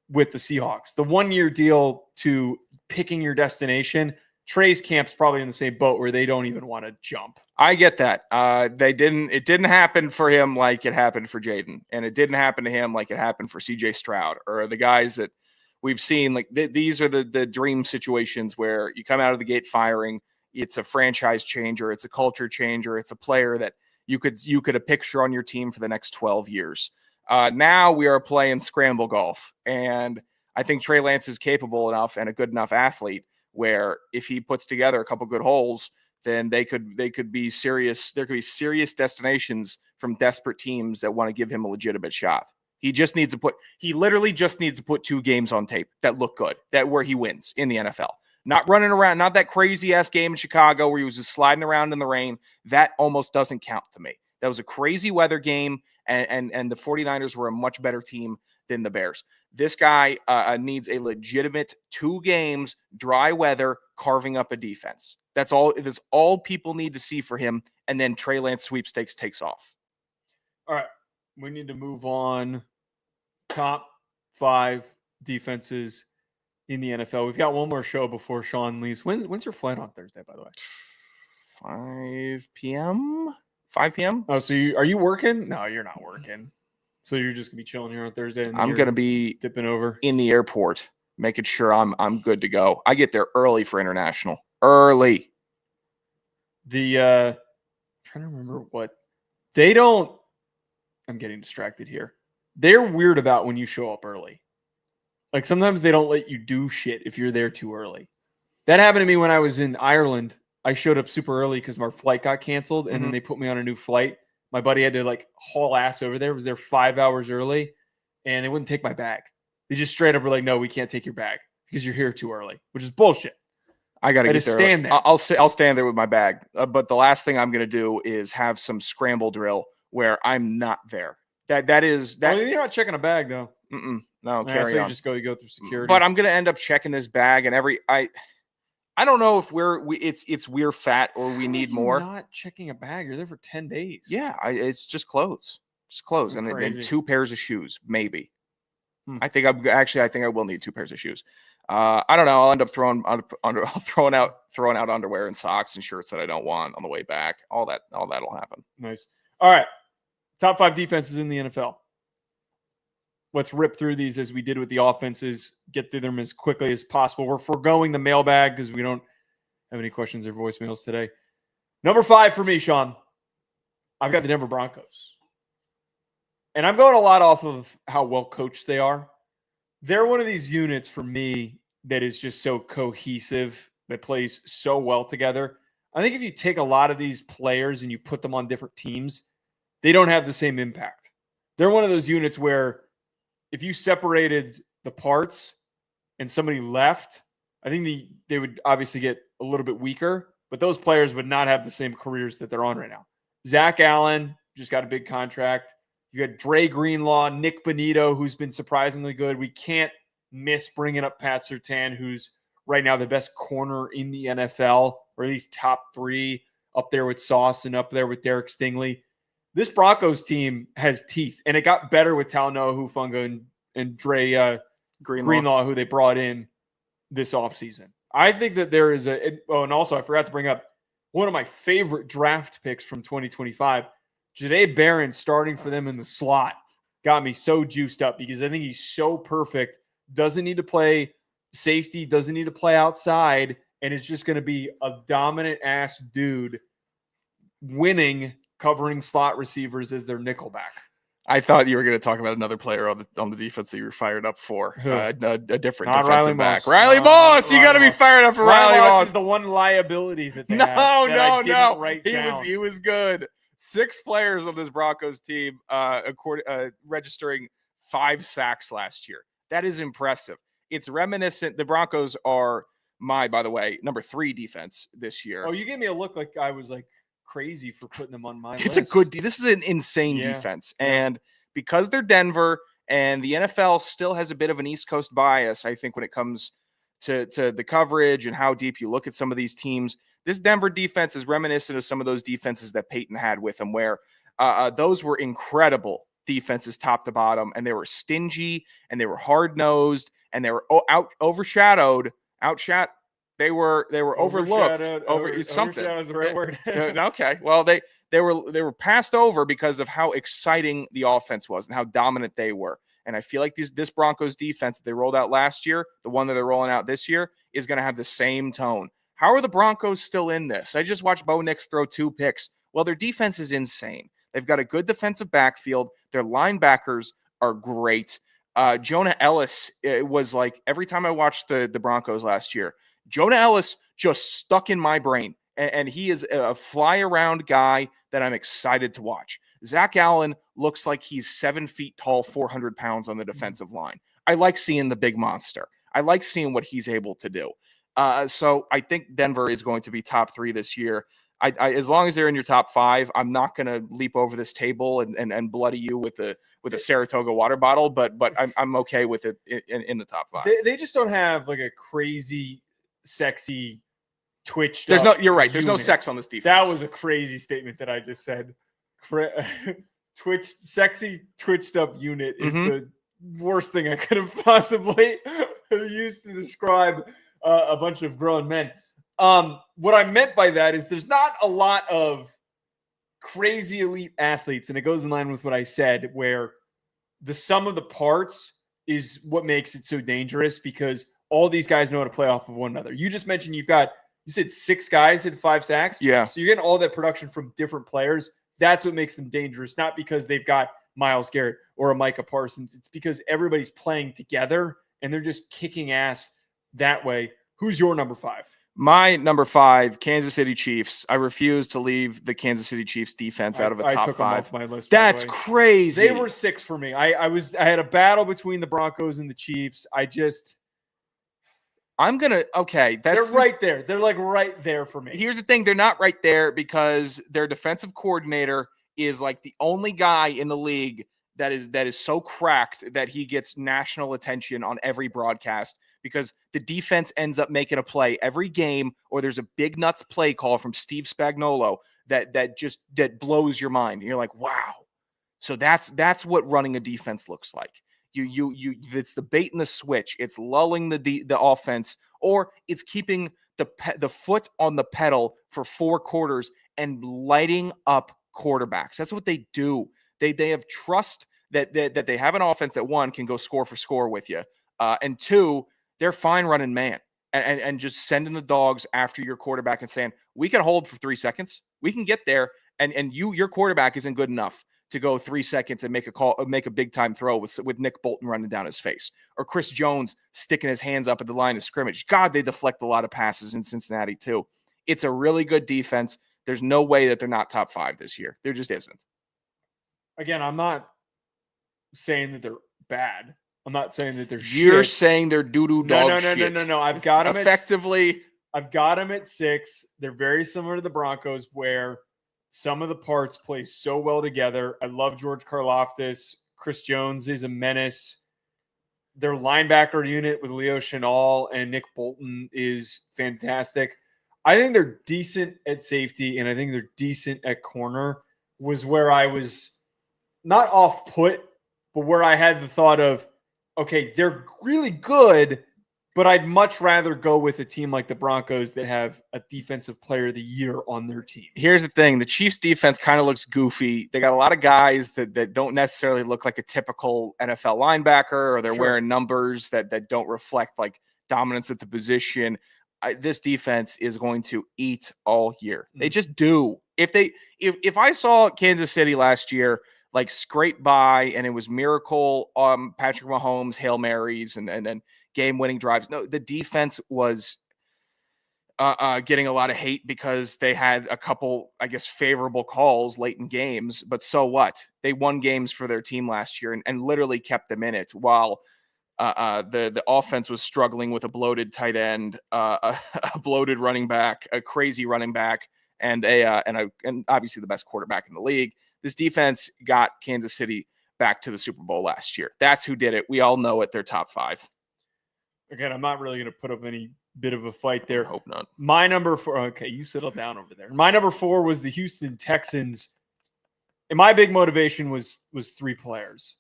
with the Seahawks. The 1-year deal to picking your destination, Trey's camp's probably in the same boat where they don't even want to jump. I get that. It didn't happen for him like it happened for Jaden. And it didn't happen to him like it happened for CJ Stroud or the guys that we've seen. Like these are the dream situations where you come out of the gate firing. It's a franchise changer. It's a culture changer. It's a player that you could a picture on your team for the next 12 years. Now we are playing scramble golf, and I think Trey Lance is capable enough and a good enough athlete where if he puts together a couple good holes, then they could be serious. There could be serious destinations from desperate teams that want to give him a legitimate shot. He literally just needs to put 2 games on tape that look good, that where he wins in the NFL. Not running around, not that crazy-ass game in Chicago where he was just sliding around in the rain. That almost doesn't count to me. That was a crazy weather game, and the 49ers were a much better team than the Bears. This guy needs a legitimate 2 games, dry weather, carving up a defense. That's all people need to see for him, and then Trey Lance sweepstakes takes off. All right, we need to move on. Top 5 defenses in the NFL. We've got one more show before Sean leaves. When's your flight on Thursday, by the way? 5 p.m.? 5 p.m.? Oh, so are you working? No, you're not working. So you're just going to be chilling here on Thursday? And I'm going to be dipping over in the airport, making sure I'm good to go. I get there early for international. Early. I'm trying to remember what. They don't I'm getting distracted here. They're weird about when you show up early. Like sometimes they don't let you do shit if you're there too early. That happened to me when I was in Ireland. I showed up super early because my flight got canceled, and then they put me on a new flight. My buddy had to like haul ass over there. Was there 5 hours early, and they wouldn't take my bag. They just straight up were like, "No, we can't take your bag because you're here too early," which is bullshit. I got to just there. stand there. I'll stand there with my bag. But the last thing I'm going to do is have some scramble drill where I'm not there. That is that. Well, you're not checking a bag though. No, Yeah, carry so on. you go through security. But I'm going to end up checking this bag, and I don't know if we're fat or we need more. Not checking a bag. You're there for 10 days. Yeah, it's just clothes. Just clothes and 2 pairs of shoes, maybe. I think I will need 2 pairs of shoes. I don't know. I'll end up throwing out underwear and socks and shirts that I don't want on the way back. All that'll happen. Nice. All right. Top 5 defenses in the NFL. Let's rip through these as we did with the offenses, get through them as quickly as possible. We're foregoing the mailbag because we don't have any questions or voicemails today. Number 5 for me, Sean. I've got the Denver Broncos. And I'm going a lot off of how well coached they are. They're one of these units for me that is just so cohesive, that plays so well together. I think if you take a lot of these players and you put them on different teams, they don't have the same impact. They're one of those units where if you separated the parts and somebody left, I think they would obviously get a little bit weaker, but those players would not have the same careers that they're on right now. Zach Allen just got a big contract. You got Dre Greenlaw, Nick Bonito, who's been surprisingly good. We can't miss bringing up Pat Surtain, who's right now the best corner in the NFL, or at least top 3, up there with Sauce and up there with Derek Stingley. This Broncos team has teeth, and it got better with Talanoa Hufanga and Dre Greenlaw, who they brought in this offseason. I think that there is and also I forgot to bring up one of my favorite draft picks from 2025, Jahdae Barron starting for them in the slot. Got me so juiced up because I think he's so perfect. Doesn't need to play safety, doesn't need to play outside, and is just going to be a dominant-ass dude winning covering slot receivers as their nickelback. I thought you were going to talk about another player on the defense that you were fired up for. A different Not defensive back. Moss. Riley Moss. You got to be fired up for Riley Moss. Is the one liability that they No. He was good. 6 players on this Broncos team registering 5 sacks last year. That is impressive. It's reminiscent. The Broncos are by the way, number 3 defense this year. Oh, you gave me a look like I was like crazy for putting them on my It's list. this is an insane defense. And because they're Denver and the NFL still has a bit of an East Coast bias, I think when it comes to the coverage and how deep you look at some of these teams, this Denver defense is reminiscent of some of those defenses that Peyton had with him, where those were incredible defenses top to bottom, and they were stingy and they were hard-nosed and they were overshadowed. They were overlooked. Overshadowed is the right word. Okay. Well, they were passed over because of how exciting the offense was and how dominant they were. And I feel like this Broncos defense that they rolled out last year, the one that they're rolling out this year, is going to have the same tone. How are the Broncos still in this? I just watched Bo Nix throw 2 picks. Well, their defense is insane. They've got a good defensive backfield. Their linebackers are great. Jonah Ellis, it was like every time I watched the Broncos last year, Jonah Ellis just stuck in my brain. And he is a fly-around guy that I'm excited to watch. Zach Allen looks like he's 7 feet tall, 400 pounds on the defensive line. I like seeing the big monster. I like seeing what he's able to do. So I think Denver is going to be top 3 this year. I as long as they're in your top 5, I'm not going to leap over this table and bloody you with a Saratoga water bottle, but I'm okay with it in the top 5. They just don't have like a crazy, sexy twitched. You're right. There's no sex on this defense. That was a crazy statement that I just said. Sexy twitched up unit is the worst thing I could have possibly used to describe a bunch of grown men. What I meant by that is there's not a lot of crazy elite athletes, and it goes in line with what I said, where the sum of the parts is what makes it so dangerous, because all these guys know how to play off of one another. You just mentioned you said 6 guys had 5 sacks. Yeah. So you're getting all that production from different players. That's what makes them dangerous, not because they've got Myles Garrett or a Micah Parsons. It's because everybody's playing together and they're just kicking ass that way. Who's your number 5? My number 5, Kansas City Chiefs. I refuse to leave the Kansas City Chiefs defense out of a top 5. I took them off my list. That's crazy. They were 6 for me. I had a battle between the Broncos and the Chiefs. They're right there. They're like right there for me. Here's the thing. They're not right there because their defensive coordinator is like the only guy in the league that is so cracked that he gets national attention on every broadcast, because the defense ends up making a play every game, or there's a big nuts play call from Steve Spagnuolo that blows your mind. And you're like, wow. So that's what running a defense looks like. It's the bait and the switch. It's lulling the offense, or it's keeping the foot on the pedal for 4 quarters and lighting up quarterbacks. That's what they do. They have trust that they have an offense that, 1, can go score for score with you, and 2, they're fine running man and just sending the dogs after your quarterback and saying, we can hold for 3 seconds. We can get there. And your quarterback isn't good enough to go 3 seconds and make a big time throw with Nick Bolton running down his face, or Chris Jones sticking his hands up at the line of scrimmage. God, they deflect a lot of passes in Cincinnati too. It's a really good defense. There's no way that they're not top 5 this year. There just isn't. Again, I'm not saying that they're bad. I'm not saying that they're You're shit. saying they're doo-doo dog shit. No. I've got them effectively. I've got them at 6. They're very similar to the Broncos, where some of the parts play so well together. I love George Karlaftis. Chris Jones is a menace. Their linebacker unit with Leo Chenal and Nick Bolton is fantastic. I think they're decent at safety, and I think they're decent at corner, was where I was not off put, but where I had the thought of, okay, they're really good, but I'd much rather go with a team like the Broncos that have a defensive player of the year on their team. Here's the thing. The Chiefs defense kind of looks goofy. They got a lot of guys that don't necessarily look like a typical NFL linebacker, or they're wearing numbers that don't reflect like dominance at the position. This defense is going to eat all year. They just do. If I saw Kansas City last year like scrape by and it was miracle Patrick Mahomes Hail Marys and then game-winning drives. No, the defense was getting a lot of hate because they had a couple, I guess, favorable calls late in games. But so what? They won games for their team last year and literally kept them in it, while the offense was struggling with a bloated tight end, a bloated running back, a crazy running back, and obviously the best quarterback in the league. This defense got Kansas City back to the Super Bowl last year. That's who did it. We all know it. They're top 5. Again, I'm not really going to put up any bit of a fight there. I hope not. My number 4. Okay, you settle down over there. My number 4 was the Houston Texans. And my big motivation was 3 players: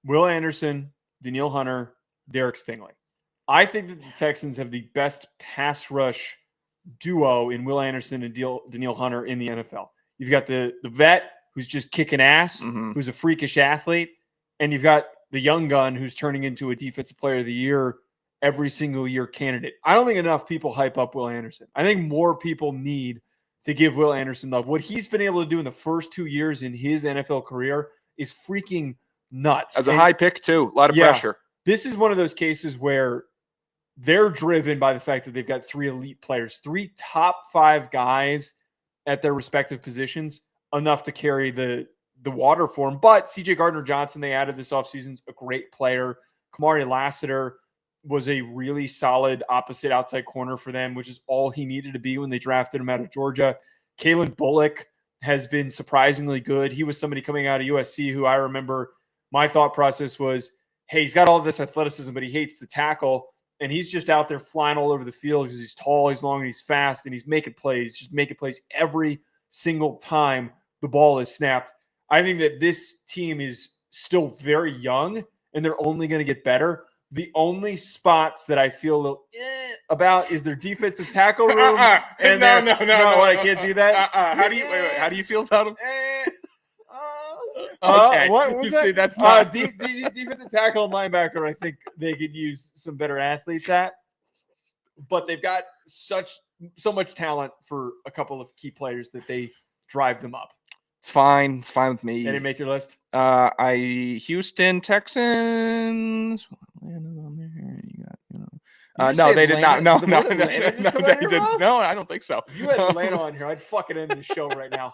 Will Anderson, Danielle Hunter, Derek Stingley. I think that the Texans have the best pass rush duo in Will Anderson and Danielle Hunter in the NFL. You've got the vet who's just kicking ass, who's a freakish athlete, and you've got the young gun who's turning into a defensive player of the year every single year candidate. I don't think enough people hype up Will Anderson. I think more people need to give Will Anderson love. What he's been able to do in the first 2 years in his NFL career is freaking nuts. As a high pick, too. A lot of pressure. This is one of those cases where they're driven by the fact that they've got 3 elite players, 3 top 5 guys at their respective positions, enough to carry the water for them. But CJ Gardner-Johnson, they added this offseason, is a great player. Kamari Lassiter was a really solid opposite outside corner for them, which is all he needed to be when they drafted him out of Georgia. Kalen Bullock has been surprisingly good. He was somebody coming out of USC who I remember my thought process was, hey, he's got all this athleticism, but he hates the tackle. And he's just out there flying all over the field because he's tall, he's long, and he's fast, and he's making plays, just making plays every single time the ball is snapped. I think that this team is still very young, and they're only going to get better. The only spots that I feel a little about is their defensive tackle room. No, I can't do that. How do you how do you feel about them? Okay, what was you that? see, that's not defensive tackle and linebacker. I think they could use some better athletes at, but they've got so much talent for a couple of key players that they drive them up. It's fine. It's fine with me. They didn't make your list. Houston Texans. say They did not. Atlanta? No, The no, word no, Atlanta just no, come out they of your did. mouth? No, I don't think so. If you had Atlanta on here, I'd fucking end the show right now.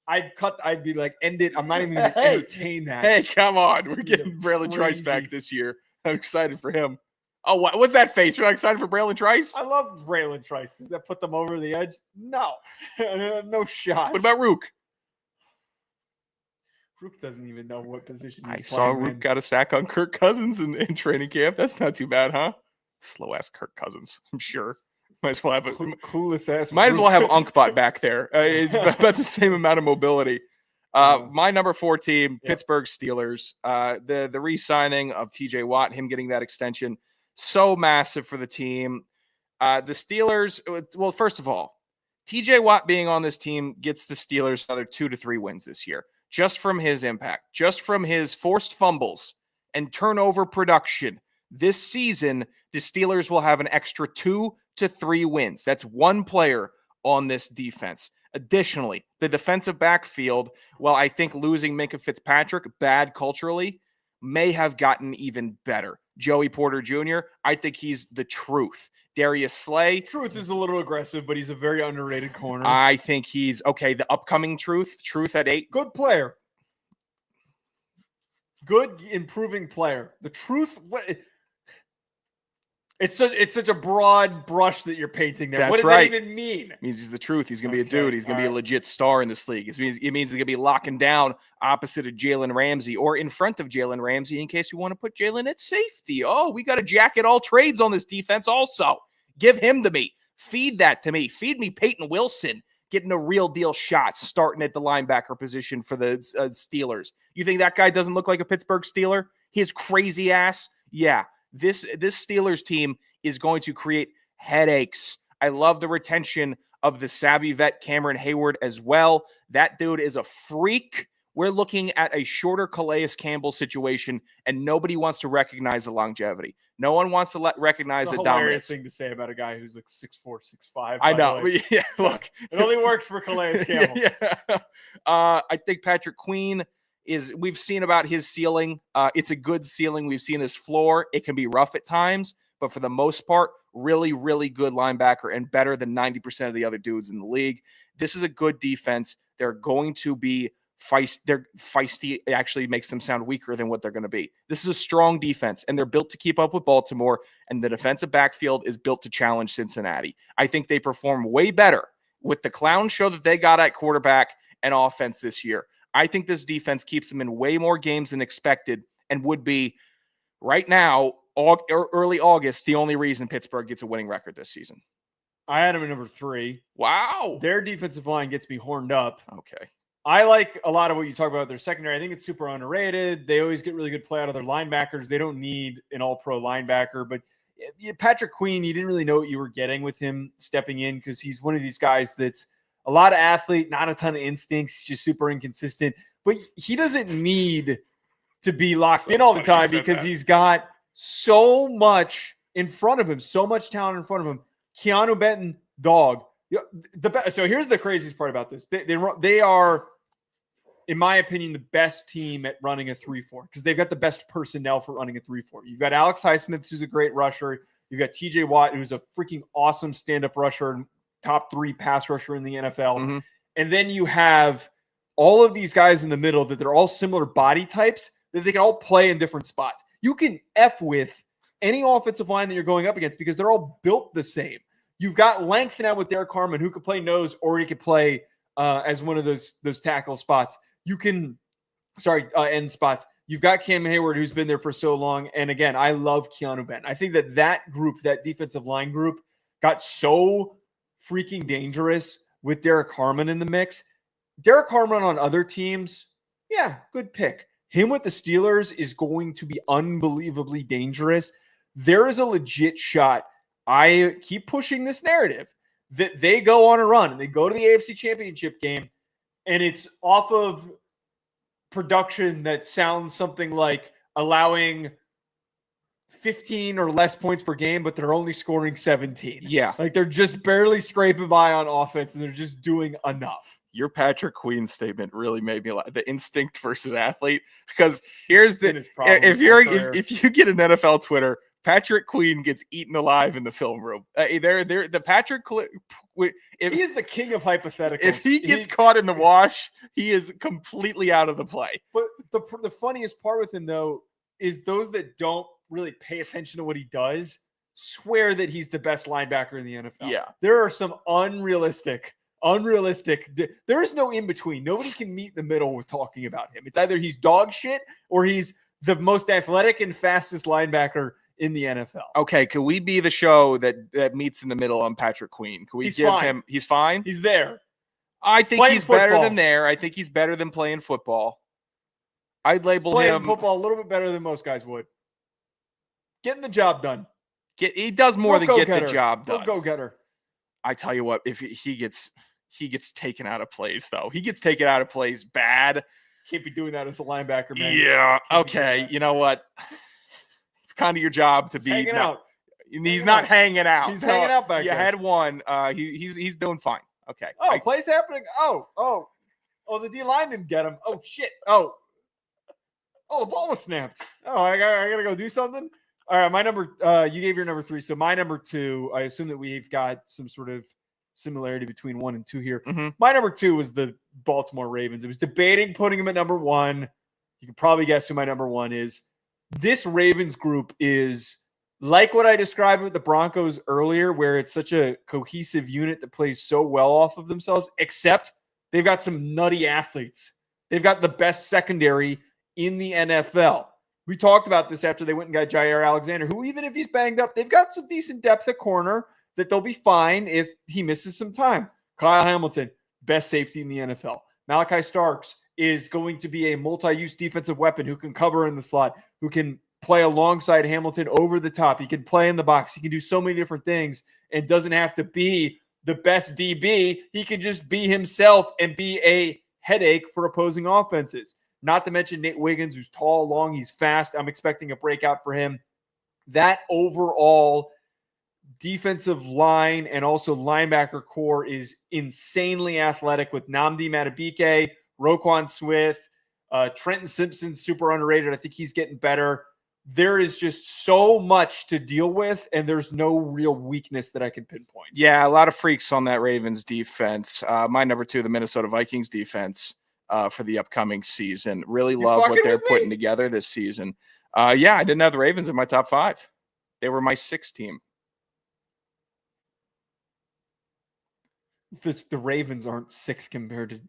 I'd be like, end it. I'm not even going to entertain that. Hey, come on. We're getting Braylon Trice back this year. I'm excited for him. Oh, what's that face? You're not excited for Braylon Trice? I love Braylon Trice. Does that put them over the edge? No. No shot. What about Rook? Rook doesn't even know what position I he's saw playing Rook in. got a sack on Kirk Cousins in training camp. That's not too bad, huh? Slow ass Kirk Cousins, I'm sure. Might as well have Coolest ass. Might as well have Rook. Unkbot back there. It's about the same amount of mobility. My number 4 team, Pittsburgh Steelers. The re-signing of TJ Watt, him getting that extension, so massive for the team. The Steelers, well, first of all, TJ Watt being on this team gets the Steelers another 2 to 3 wins this year, just from his impact, just from his forced fumbles and turnover production. This season, the Steelers will have an extra 2 to 3 wins. That's one player on this defense. Additionally, the defensive backfield, well, I think losing Micah Fitzpatrick, bad culturally, may have gotten even better. Joey Porter Jr., I think he's the truth. Darius Slay. Truth is a little aggressive, but he's a very underrated corner. I think he's, okay, the upcoming Truth at 8. Good player. Good improving player. The Truth, it's such a broad brush that you're painting there. That's What does right. that even mean? It means he's the truth. He's going to be a Okay, dude. He's going to be a all right. legit star in this league. It means he's going to be locking down opposite of Jalen Ramsey or in front of Jalen Ramsey in case you want to put Jalen at safety. Oh, we got a jack at all trades on this defense also. Give him to me. Feed that to me. Feed me Peyton Wilson getting a real deal shot starting at the linebacker position for the Steelers. You think that guy doesn't look like a Pittsburgh Steeler? His crazy ass? Yeah. This Steelers team is going to create headaches. I love the retention of the savvy vet Cameron Hayward as well. That dude is a freak. We're looking at a shorter Calais Campbell situation, and nobody wants to recognize the longevity. No one wants to recognize It's the a hilarious dominance. thing to say about a guy who's like 6'4", 6'5". I by the know. way. Yeah, look. It only works for Calais Campbell. Yeah. I think Patrick Queen we've seen about his ceiling. It's a good ceiling. We've seen his floor. It can be rough at times, but for the most part, really, really good linebacker and better than 90% of the other dudes in the league. This is a good defense. They're going to be feisty. They're feisty. It actually makes them sound weaker than what they're going to be. This is a strong defense, and they're built to keep up with Baltimore, and the defensive backfield is built to challenge Cincinnati. I think they perform way better with the clown show that they got at quarterback and offense this year. I think this defense keeps them in way more games than expected and would be right now, early August, the only reason Pittsburgh gets a winning record this season. I had him at number 3. Wow. Their defensive line gets me horned up. Okay. I like a lot of what you talk about their secondary. I think it's super underrated. They always get really good play out of their linebackers. They don't need an all-pro linebacker. But Patrick Queen, you didn't really know what you were getting with him stepping in because he's one of these guys that's a lot of athlete, not a ton of instincts, just super inconsistent. But he doesn't need to be locked in all the time because he's got so much in front of him, so much talent in front of him. Keanu Benton, dog. So here's the craziest part about this. They are, in my opinion, the best team at running a 3-4 because they've got the best personnel for running a 3-4. You've got Alex Highsmith, who's a great rusher. You've got TJ Watt, who's a freaking awesome stand-up rusher and top 3 pass rusher in the NFL. Mm-hmm. And then you have all of these guys in the middle that they're all similar body types that they can all play in different spots. You can F with any offensive line that you're going up against because they're all built the same. You've got length now with Derek Harmon, who could play nose or he could play as one of those tackle spots. You can, end spots. You've got Cam Hayward, who's been there for so long. And again, I love Keanu Benton. I think that group, that defensive line group, got so freaking dangerous with Derek Harmon in the mix. Derek Harmon on other teams, yeah, good pick. Him with the Steelers is going to be unbelievably dangerous. There is a legit shot. I keep pushing this narrative that they go on a run and they go to the AFC Championship game and it's off of production that sounds something like allowing 15 or less points per game, but they're only scoring 17. Yeah. Like they're just barely scraping by on offense and they're just doing enough. Your Patrick Queen statement really made me laugh. The instinct versus athlete, because here's the if you get an NFL Twitter, Patrick Queen gets eaten alive in the film room. The Patrick if he is the king of hypotheticals. If he gets caught in the wash, he is completely out of the play. But the funniest part with him though is those that don't really pay attention to what he does swear that he's the best linebacker in the NFL. Yeah, there are some unrealistic. There is no in between. Nobody can meet in the middle with talking about him. It's either he's dog shit or he's the most athletic and fastest linebacker in the NFL. Okay, could we be the show that meets in the middle on Patrick Queen? Can we give him? He's fine. He's there. I think he's better than there. I think he's better than playing football. I'd label him football a little bit better than most guys would. Getting the job done. He does more than get the job done. Go getter. I tell you what, if he gets taken out of plays, though. He gets taken out of plays bad. Can't be doing that as a linebacker, man. Yeah. Okay. You know what? It's kind of your job to be hanging out. He's not hanging out. He's hanging out back there. You had one. He's doing fine. Okay. Oh, plays happening. Oh, the D-line didn't get him. Oh, shit. Oh, the ball was snapped. Oh, I gotta go do something. All right, my number. You gave your number 3, so my number 2. I assume that we've got some sort of similarity between 1 and 2 here. Mm-hmm. My number 2 was the Baltimore Ravens. It was debating putting him at number 1. You can probably guess who my number 1 is. This Ravens group is like what I described with the Broncos earlier, where it's such a cohesive unit that plays so well off of themselves, except they've got some nutty athletes. They've got the best secondary in the NFL. We talked about this after they went and got Jair Alexander, who, even if he's banged up, they've got some decent depth at corner that they'll be fine if he misses some time. Kyle Hamilton, best safety in the NFL. Malachi Starks is going to be a multi-use defensive weapon who can cover in the slot, who can play alongside Hamilton over the top. He can play in the box. He can do so many different things and doesn't have to be the best DB. He can just be himself and be a headache for opposing offenses. Not to mention Nate Wiggins, who's tall, long, he's fast. I'm expecting a breakout for him. That overall defensive line and also linebacker core is insanely athletic with Nnamdi Madubuike, Roquan Smith, Trenton Simpson, super underrated. I think he's getting better. There is just so much to deal with, and there's no real weakness that I can pinpoint. Yeah, a lot of freaks on that Ravens defense. My number 2, the Minnesota Vikings defense for the upcoming season. Really love what they're putting together this season. Yeah, I didn't have the Ravens in my top 5. They were my 6th team. The Ravens aren't 6 compared to.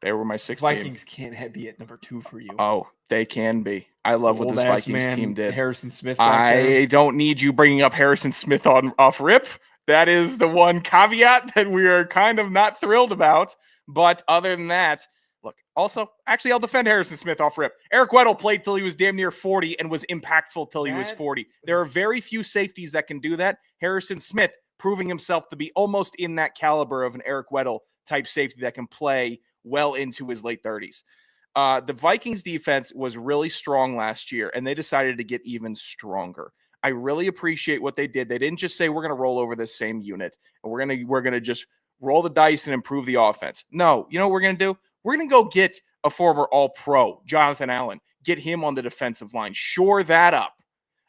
They were my 6th Vikings team. can't be at number 2 for you. Oh, they can be. I love what this Vikings team did. Harrison Smith. I don't need you bringing up Harrison Smith off rip. That is the one caveat that we are kind of not thrilled about. But other than that, look, also, actually, I'll defend Harrison Smith off rip. Eric Weddle played till he was damn near 40 and was impactful till he was 40. There are very few safeties that can do that. Harrison Smith proving himself to be almost in that caliber of an Eric Weddle type safety that can play well into his late 30s. The Vikings defense was really strong last year, and they decided to get even stronger. I really appreciate what they did. They didn't just say, we're going to roll over this same unit, and we're going to just roll the dice and improve the offense. No, you know what we're going to do? We're going to go get a former All-Pro, Jonathan Allen, get him on the defensive line, shore that up.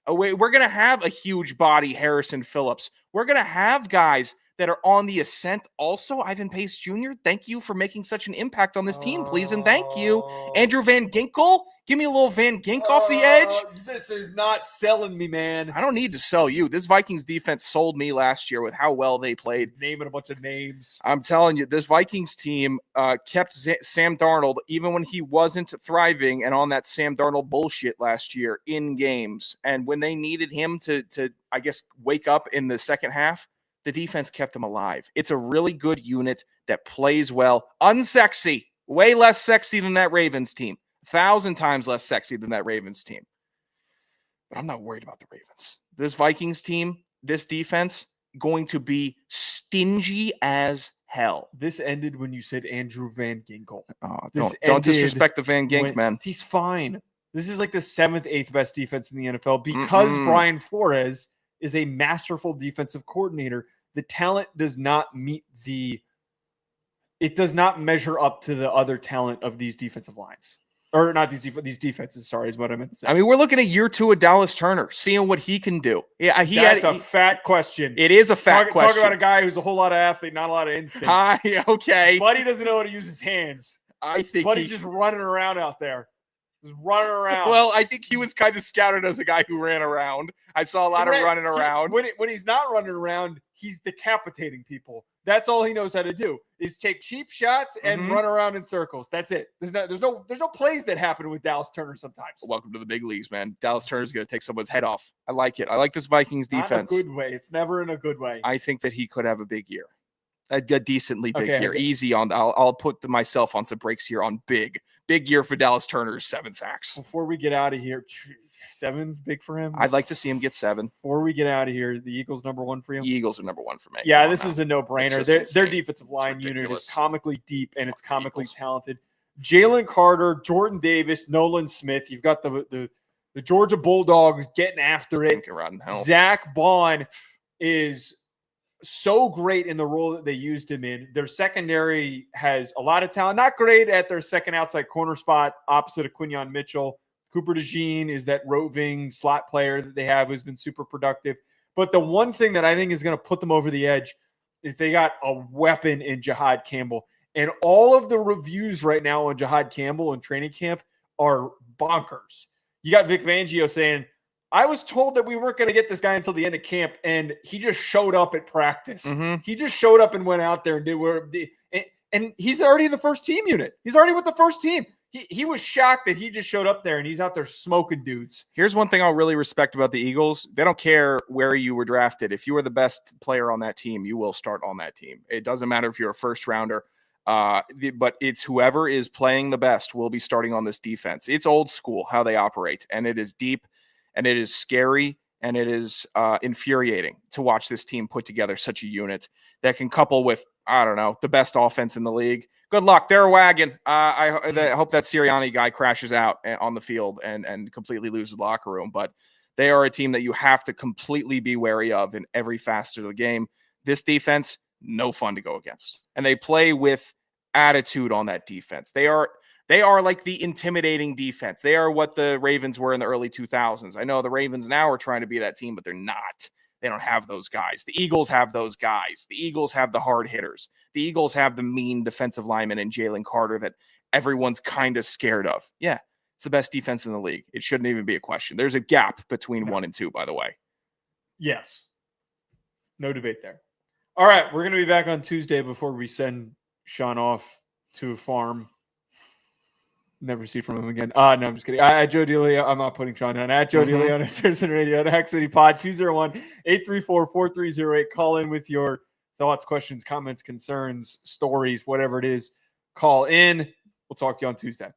We're going to have a huge body, Harrison Phillips. We're going to have guys that are on the ascent. Also, Ivan Pace Jr., thank you for making such an impact on this team, please, and thank you. Andrew Van Ginkel, give me a little Van Gink off the edge. This is not selling me, man. I don't need to sell you. This Vikings defense sold me last year with how well they played. Naming a bunch of names. I'm telling you, this Vikings team kept Sam Darnold, even when he wasn't thriving and on that Sam Darnold bullshit last year, in games. And when they needed him to I guess, wake up in the second half, the defense kept him alive. It's a really good unit that plays well. Unsexy. Way less sexy than that Ravens team. 1,000 times less sexy than that Ravens team. But I'm not worried about the Ravens. This Vikings team, this defense, going to be stingy as hell. This ended when you said Andrew Van Ginkel. Don't disrespect the Van Gink, man. He's fine. This is like the 7th, 8th best defense in the NFL because Brian Flores is a masterful defensive coordinator. The talent does not meet the it does not measure up to the other talent of these defensive lines. Or not these defenses, sorry, is what I meant to say. I mean, we're looking at year 2 of Dallas Turner, seeing what he can do. Yeah, That's a fat question. It is a fat question. Talk about a guy who's a whole lot of athlete, not a lot of instincts. Okay. Buddy doesn't know how to use his hands. I think Buddy's just running around out there. Just running around. Well, I think he was kind of scouted as a guy who ran around. I saw a lot of running around. When he's not running around, he's decapitating people. That's all he knows how to do is take cheap shots and run around in circles. That's it. There's no plays that happen with Dallas Turner sometimes. Welcome to the big leagues, man. Dallas Turner's going to take someone's head off. I like it. I like this Vikings defense. Not in a good way. It's never in a good way. I think that he could have a big year. A decently big year. Easy on. I'll put myself on some breaks here on big year for Dallas Turner. 7 sacks. Before we get out of here, 7's big for him. I'd like to see him get 7. Before we get out of here, the Eagles number 1 for you. The Eagles are number 1 for me. Yeah, this is a no-brainer. Their defensive line it's unit ridiculous. is comically deep and it's comically talented. Jalen Carter, Jordan Davis, Nolan Smith. You've got the Georgia Bulldogs getting after it. Zach Bond is so great in the role that they used him in. Their secondary has a lot of talent. Not great at their second outside corner spot opposite of Quinyon Mitchell. Cooper DeJean is that roving slot player that they have who's been super productive. But the one thing that I think is going to put them over the edge is they got a weapon in Jihad Campbell. And all of the reviews right now on Jihad Campbell in training camp are bonkers. You got Vic Fangio saying, I was told that we weren't going to get this guy until the end of camp, and he just showed up at practice. He just showed up and went out there and and he's already the first team unit. He's already with the first team. He was shocked that he just showed up there and he's out there smoking dudes. Here's one thing I'll really respect about the Eagles. They don't care where you were drafted. If you were the best player on that team, you will start on that team. It doesn't matter if you're a first rounder, but it's whoever is playing the best will be starting on this defense. It's old school how they operate, and it is deep, and it is scary, and it is infuriating to watch this team put together such a unit that can couple with, I don't know, the best offense in the league. Good luck. They're a wagon. I hope that Sirianni guy crashes out on the field and completely loses the locker room. But they are a team that you have to completely be wary of in every facet of the game. This defense, no fun to go against. And they play with attitude on that defense. They are like the intimidating defense. They are what the Ravens were in the early 2000s. I know the Ravens now are trying to be that team, but they're not. They don't have those guys. The Eagles have those guys. The Eagles have the hard hitters. The Eagles have the mean defensive lineman in Jalen Carter that everyone's kind of scared of. Yeah, it's the best defense in the league. It shouldn't even be a question. There's a gap between 1 and 2, by the way. Yes. No debate there. All right, we're going to be back on Tuesday before we send Sean off to a farm. Never see from him again. No, I'm just kidding. At Joe DeLeone, I'm not putting Sean down. At Joe DeLeone at Citizen Radio, at Hack City Pod, 201-834-4308. Call in with your thoughts, questions, comments, concerns, stories, whatever it is. Call in. We'll talk to you on Tuesday.